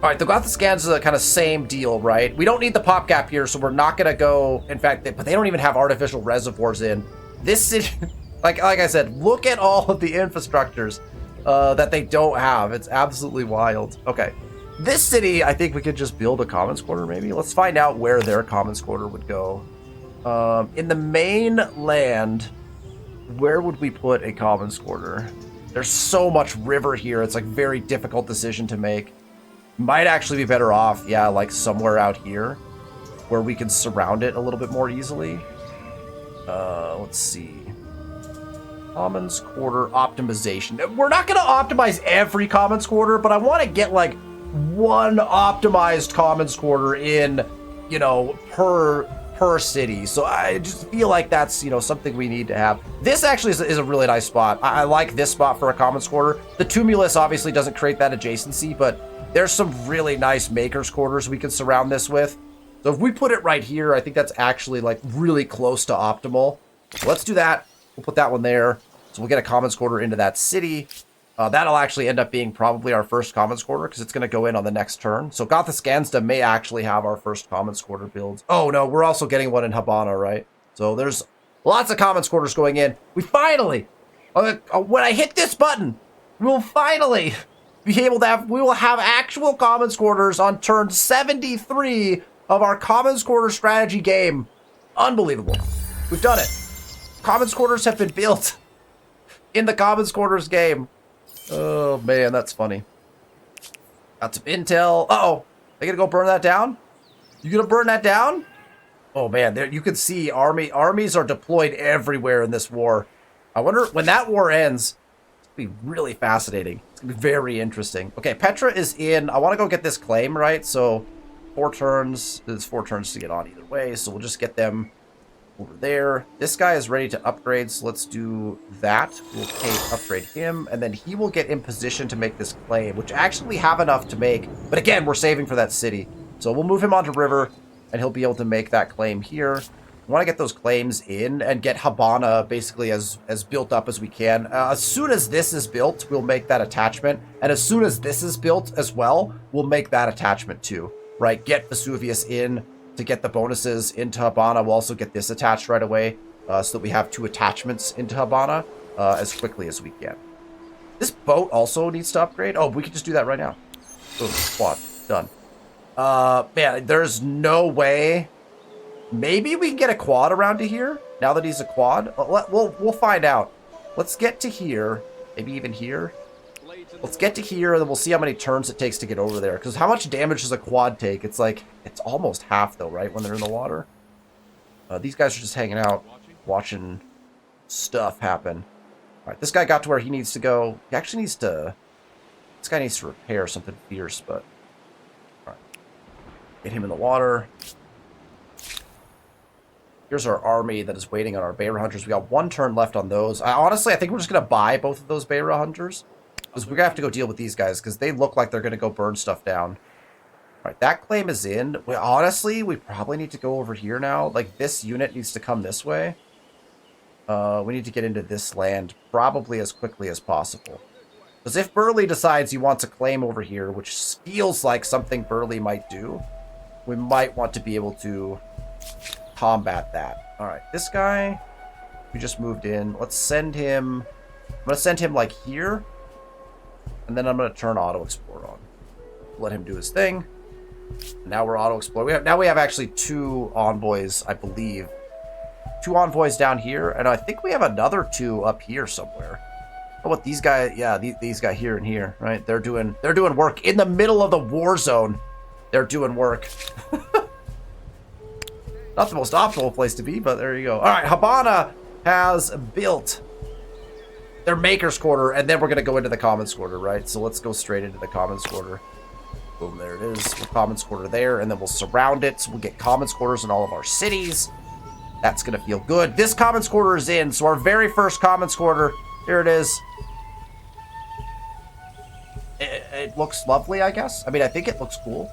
All right, the Gothascans is a kind of same deal, right? We don't need the pop gap here, so we're not going to go. In fact, but they don't even have artificial reservoirs in this city. Like I said, look at all of the infrastructures that they don't have. It's absolutely wild. Okay, this city, I think we could just build a commons quarter. Maybe let's find out where their commons quarter would go. In the main land, where would we put a commons quarter? There's so much river here. It's like very difficult decision to make. Might actually be better off, yeah, like somewhere out here where we can surround it a little bit more easily. Let's see. Commons quarter optimization. We're not going to optimize every commons quarter, but I want to get like one optimized commons quarter in, you know, per city. So I just feel like that's, you know, something we need to have. This actually is a really nice spot. I like this spot for a commons quarter. The tumulus obviously doesn't create that adjacency, but there's some really nice makers quarters we could surround this with. So if we put it right here, I think that's actually like really close to optimal. So let's do that. We'll put that one there. So we'll get a commons quarter into that city. That'll actually end up being probably our first commons quarter because it's going to go in on the next turn. So Gothascansta may actually have our first commons quarter build. Oh no, we're also getting one in Habana, right? So there's lots of commons quarters going in. We finally, when I hit this button, we'll finally be able to have, we will have actual commons quarters on turn 73 of our commons quarter strategy game. Unbelievable. We've done it. Commons quarters have been built in the commons quarters game. Oh man, that's funny. Got some intel. Uh-oh. They gonna go burn that down? You gonna burn that down? Oh man, there you can see armies are deployed everywhere in this war. I wonder when that war ends, it's gonna be really fascinating. It's gonna be very interesting. Okay, Petra is in. I want to go get this claim, right? So 4 turns. There's 4 turns to get on either way, so we'll just get them over there. This guy is ready to upgrade, so let's do that. We'll upgrade him, and then he will get in position to make this claim, which actually we have enough to make. But again, we're saving for that city. So we'll move him onto river, and he'll be able to make that claim here. We want to get those claims in and get Habana basically as built up as we can. As soon as this is built, we'll make that attachment. And as soon as this is built as well, we'll make that attachment too. Right? Get Vesuvius in to get the bonuses into Habana. We'll also get this attached right away so that we have 2 attachments into Habana as quickly as we can. This boat also needs to upgrade. Oh, we can just do that right now. Boom, quad, done. Man, there's no way. Maybe we can get a quad around to here now that he's a quad. We'll find out. Let's get to here. Maybe even here. Let's get to here, and then we'll see how many turns it takes to get over there. Because how much damage does a quad take? It's like, it's almost half, though, right? When they're in the water. These guys are just hanging out, watching stuff happen. All right, this guy got to where he needs to go. He actually needs to... This guy needs to repair something fierce, but... All right. Get him in the water. Here's our army that is waiting on our Beira Hunters. We got 1 turn left on those. Honestly, I think we're just going to buy both of those Beira Hunters. Because we're going to have to go deal with these guys, because they look like they're going to go burn stuff down. All right, that claim is in. Well, honestly, we probably need to go over here now. Like, this unit needs to come this way. We need to get into this land probably as quickly as possible. Because if Burley decides he wants a claim over here, which feels like something Burley might do, we might want to be able to combat that. All right, this guy, we just moved in. Let's send him... I'm going to send him, like, here. And then I'm going to turn Auto Explore on. Let him do his thing. Now we're Auto Explore. Now we have actually 2 envoys, I believe. 2 envoys down here. And I think we have another 2 up here somewhere. Oh, what these guys... Yeah, these guys here and here, right? They're doing work in the middle of the war zone. They're doing work. Not the most optimal place to be, but there you go. All right, Habana has built their Maker's Quarter, and then we're going to go into the Commons Quarter, right? So let's go straight into the Commons Quarter. Boom, there it is. The Commons Quarter there, and then we'll surround it, so we'll get Commons Quarters in all of our cities. That's going to feel good. This Commons Quarter is in, so our very first Commons Quarter, here it is. it looks lovely, I guess. I mean, I think it looks cool.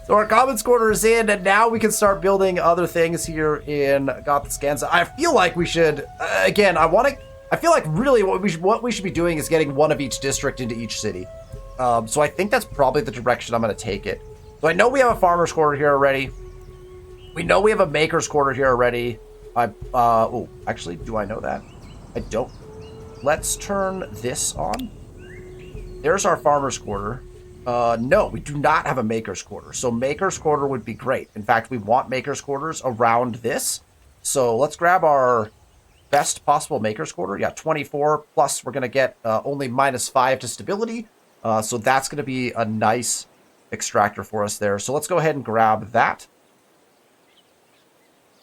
So our commons quarter is in, and now we can start building other things here in Gothiscanza. I feel like we should, again, I feel like really what we should be doing is getting one of each district into each city. So I think that's probably the direction I'm going to take it. So I know we have a farmer's quarter here already. We know we have a maker's quarter here already. Oh, actually, do I know that? I don't. Let's turn this on. There's our farmer's quarter. No, we do not have a maker's quarter. So maker's quarter would be great. In fact, we want maker's quarters around this. So let's grab our best possible maker's quarter. Yeah, 24 plus we're going to get only -5 to stability. So that's going to be a nice extractor for us there. So let's go ahead and grab that.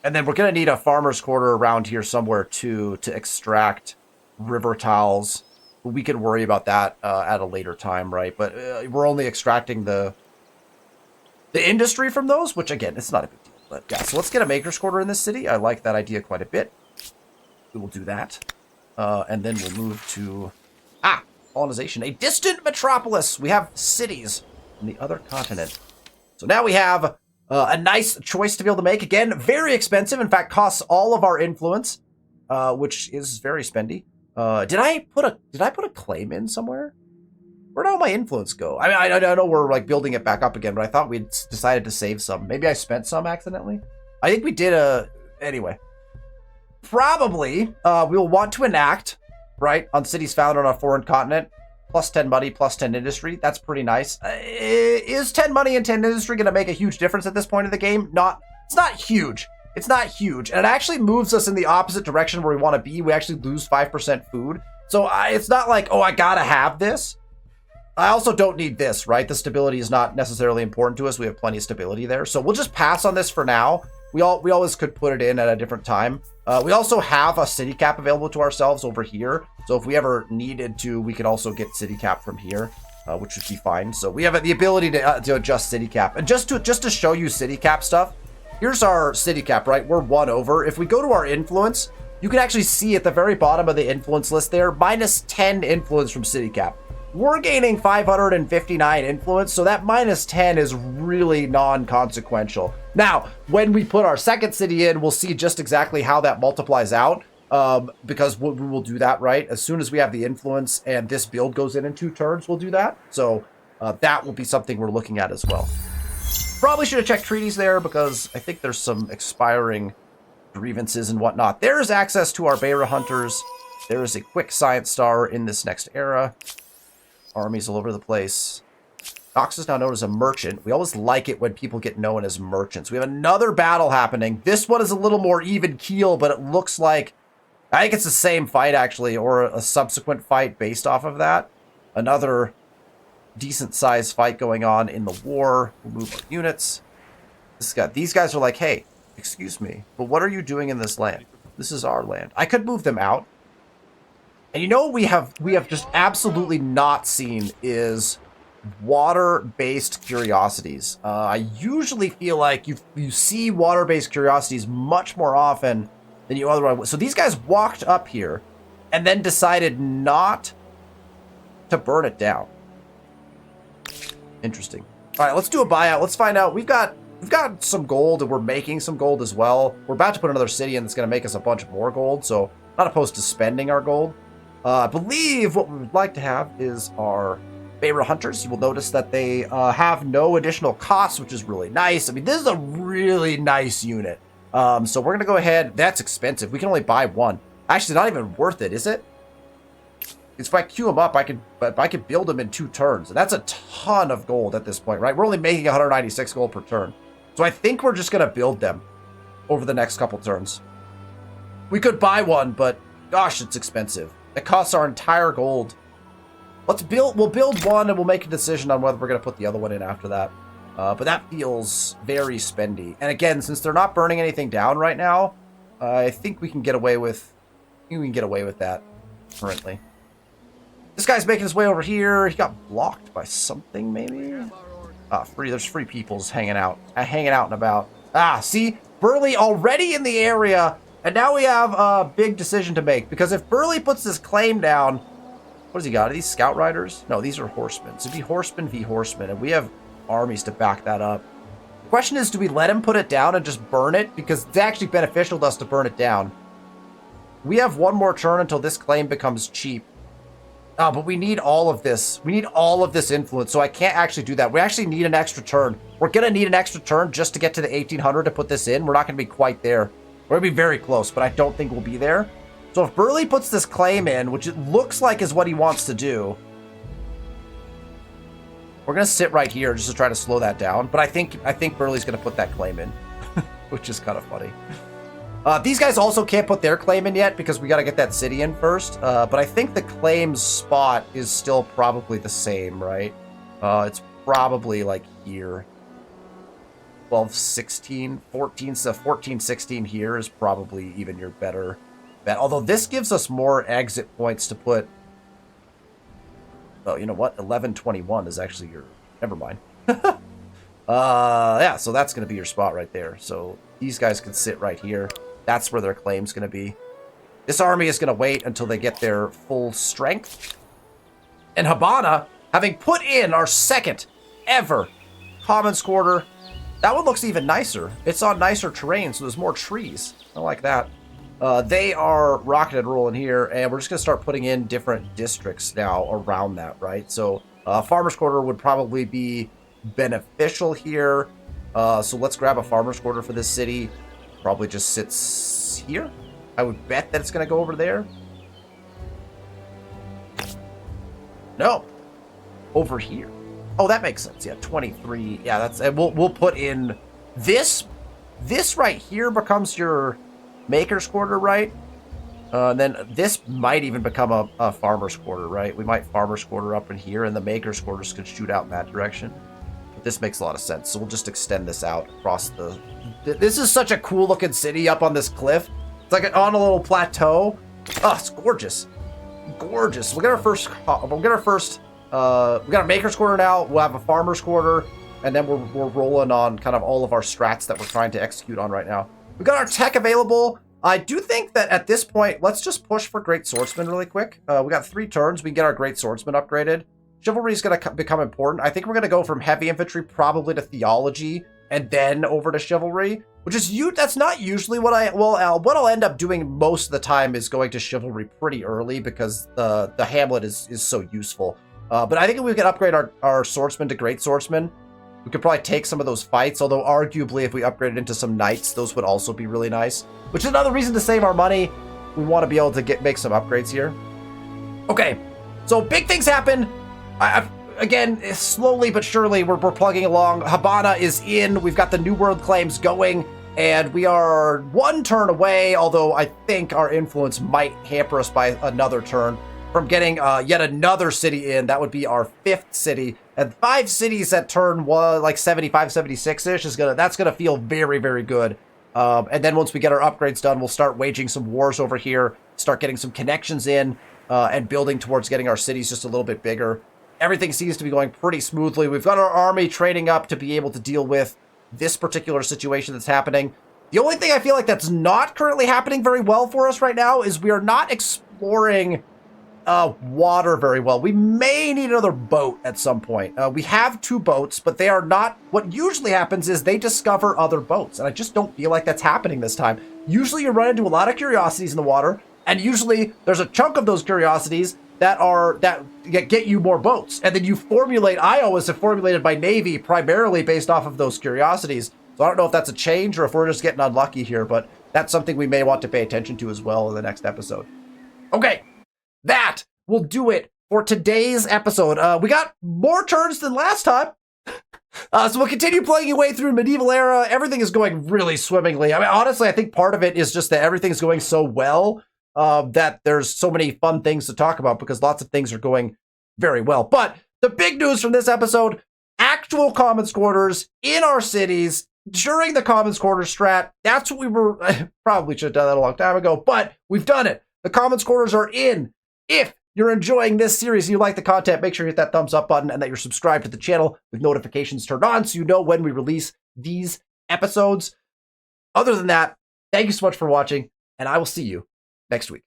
And then we're going to need a farmer's quarter around here somewhere too to extract river tiles. We can worry about that at a later time, right? But we're only extracting the industry from those, which again, it's not a big deal. But yeah, so let's get a maker's quarter in this city. I like that idea quite a bit. We will do that. And then we'll move to colonization. A distant metropolis. We have cities in the other continent. So now we have a nice choice to be able to make. Again, very expensive. In fact, costs all of our influence, which is very spendy. Did I put a claim in somewhere? Where'd all my influence go? I mean, I know we're like building it back up again, but I thought we'd decided to save some. Maybe I spent some accidentally. I think we did anyway. Probably, we'll want to enact, right, on cities found on a foreign continent. Plus 10 money, plus 10 industry. That's pretty nice. Is 10 money and 10 industry going to make a huge difference at this point in the game? It's not huge. It's not huge. And it actually moves us in the opposite direction where we want to be. We actually lose 5% food. So it's not like, oh, I got to have this. I also don't need this, right? The stability is not necessarily important to us. We have plenty of stability there. So we'll just pass on this for now. We always could put it in at a different time. We also have a city cap available to ourselves over here. So if we ever needed to, we could also get city cap from here, which would be fine. So we have the ability to adjust city cap. And just to show you city cap stuff, here's our city cap, right? We're 1 over. If we go to our influence, you can actually see at the very bottom of the influence list there, -10 influence from city cap. We're gaining 559 influence, so that -10 is really non-consequential. Now, when we put our second city in, we'll see just exactly how that multiplies out, because we will do that, right? As soon as we have the influence and this build goes in 2 turns, we'll do that. So that will be something we're looking at as well. Probably should have checked treaties there, because I think there's some expiring grievances and whatnot. There is access to our Beira hunters. There is a quick science star in this next era. Armies all over the place. Knox is now known as a merchant. We always like it when people get known as merchants. We have another battle happening. This one is a little more even keel, but it looks like, I think it's the same fight actually, or a subsequent fight based off of that. Another decent sized fight going on in the war. We'll move our units. These guys are like, hey, excuse me, but what are you doing in this land? This is our land. I could move them out. And you know what we have just absolutely not seen is water-based curiosities. I usually feel like you see water-based curiosities much more often than you otherwise would. So these guys walked up here and then decided not to burn it down. Interesting. All right, let's do a buyout. Let's find out. We've got some gold, and we're making some gold as well. We're about to put another city in that's going to make us a bunch more gold, so not opposed to spending our gold. I believe what we would like to have is our Beira hunters. You will notice that they have no additional costs, which is really nice. I mean, this is a really nice unit. So we're going to go ahead. That's expensive. We can only buy one. Actually, not even worth it, is it? If I queue them up, I could build them in 2 turns. And that's a ton of gold at this point, right? We're only making 196 gold per turn. So I think we're just going to build them over the next couple turns. We could buy one, but gosh, it's expensive. It costs our entire gold. We'll build one and we'll make a decision on whether we're going to put the other one in after that. But that feels very spendy. And again, since they're not burning anything down right now, I think we can get away with that currently. This guy's making his way over here. He got blocked by something, maybe? There's free peoples hanging out and about. See? Burley already in the area. And now we have a big decision to make, because if Burley puts this claim down, What does he got? Are these scout riders? No, these are horsemen. So it'd be horsemen v horsemen, and we have armies to back that up. The question is, do we let him put it down and just burn it? Because it's actually beneficial to us to burn it down. We have one more turn until this claim becomes cheap. But we need all of this. We need all of this influence, so I can't actually do that. We actually need an extra turn. We're going to need an extra turn just to get to the 1800 to put this in. We're not going to be quite there. We're going to be very close, but I don't think we'll be there. So if Burley puts this claim in, which it looks like is what he wants to do, we're going to sit right here just to try to slow that down. But I think Burley's going to put that claim in, which is kind of funny. These guys also can't put their claim in yet because we got to get that city in first. But I think the claim spot is still probably the same, right? It's probably like here. 12, 16, 14, so 14, 16 here is probably even your better bet. Although this gives us more exit points to put. Oh, you know what? 11, 21 is actually your. Never mind. Yeah, so that's going to be your spot right there. So these guys can sit right here. That's where their claim's going to be. This army is going to wait until they get their full strength. And Habana, having put in our second ever Commons Quarter, that one looks even nicer. It's on nicer terrain, so there's more trees. I like that. They are rocking and rolling here, and we're just going to start putting in different districts now around that, right? So Farmer's Quarter would probably be beneficial here. So let's grab a Farmer's Quarter for this city. Probably just sits here. I would bet that it's going to go over there. No. Over here. Oh, that makes sense. Yeah, 23. Yeah, that's... And we'll put in this. This right here becomes your Maker's Quarter, right? Then this might even become a Farmer's Quarter, right? We might Farmer's Quarter up in here, and the Maker's Quarters could shoot out in that direction. But this makes a lot of sense. So we'll just extend this out across the... This is such a cool looking city up on this cliff. It's like on a little plateau. Oh, it's gorgeous. Gorgeous. We'll get our first, we got a Maker's Quarter now. We'll have a Farmer's Quarter. And then we're rolling on kind of all of our strats that we're trying to execute on right now. We've got our tech available. I do think that at this point, let's just push for Great Swordsman really quick. We got 3 turns. We can get our Great Swordsman upgraded. Chivalry is going to become important. I think we're going to go from heavy infantry probably to theology and then over to chivalry, which is that's not usually what what I'll end up doing most of the time is going to chivalry pretty early because the Hamlet is so useful. But I think if we can upgrade our swordsman to Great Swordsman, we could probably take some of those fights, although arguably if we upgraded into some knights, those would also be really nice, which is another reason to save our money. We want to be able to make some upgrades here. Okay, so big things happen. Again, slowly but surely, we're plugging along. Habana is in. We've got the New World claims going, and we are 1 turn away, although I think our influence might hamper us by another turn from getting yet another city in. That would be our 5th city. And 5 cities at turn 1, like 75, 76-ish, that's gonna feel very, very good. And then once we get our upgrades done, we'll start waging some wars over here, start getting some connections in, and building towards getting our cities just a little bit bigger. Everything seems to be going pretty smoothly. We've got our army training up to be able to deal with this particular situation that's happening. The only thing I feel like that's not currently happening very well for us right now is we are not exploring water very well. We may need another boat at some point. We have 2 boats, but they are not... What usually happens is they discover other boats, and I just don't feel like that's happening this time. Usually you run into a lot of curiosities in the water, and usually there's a chunk of those curiosities that get you more boats. And then you formulate... I always have formulated my navy primarily based off of those curiosities. So I don't know if that's a change or if we're just getting unlucky here, but that's something we may want to pay attention to as well in the next episode. Okay, that will do it for today's episode. We got more turns than last time. So we'll continue playing your way through medieval era. Everything is going really swimmingly. I mean, honestly, I think part of it is just that everything's going so well that there's so many fun things to talk about because lots of things are going very well. But the big news from this episode, actual Commons Quarters in our cities during the Commons Quarters strat. That's what we were... probably should have done that a long time ago, but we've done it. The Commons Quarters are in. If you're enjoying this series and you like the content, make sure you hit that thumbs up button and that you're subscribed to the channel with notifications turned on so you know when we release these episodes. Other than that, thank you so much for watching, and I will see you next week.